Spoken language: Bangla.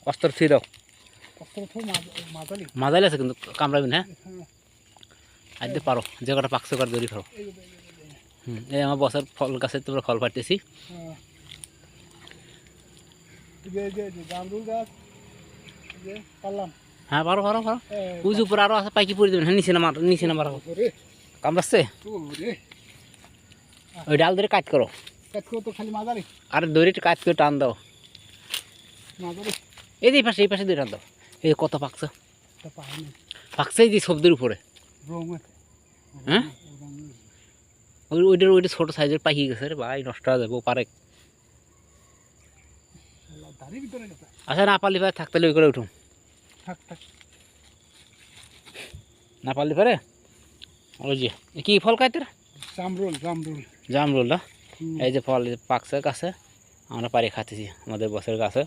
অস্ত্র থুই দাও অস্ত্র তো মাঝালি মাজাইলে আছে কিন্তু কামড়াবি না আজ পারো যে কটা পাকছে কটা দড়ি খাও এই আমার বছর ফল গাছের তোমরা ফল পাড়তেছি জামরুল গাছ পারলাম হ্যাঁ পারো পারো পারো উঁচু উপরে আরো আছে পাইকি পড়ে দেবেন হ্যাঁ নিচে না মারো কামড়াচ্ছে ওই ডাল ধরে কাজ করো তো খালি মাঝারি আর দড়ি কাজ করে টান দাও মাঝারি এই পাশে দিয়ে টান দাও এই কত পাকছে পাকছে এই যে সবজির উপরে হ্যাঁ ওইটা ছোট সাইজের পাখি গেছে রে ভাই নষ্ট হয়ে যাবে পারে আচ্ছা না পারলি ভাই থাকতে ওই করে উঠুন না পারলি পারে ওই যে কি ফল খাইতে জামরুল না এই যে ফল পাকছে গাছে আমরা পারি খাতেছি আমাদের বছরের গাছে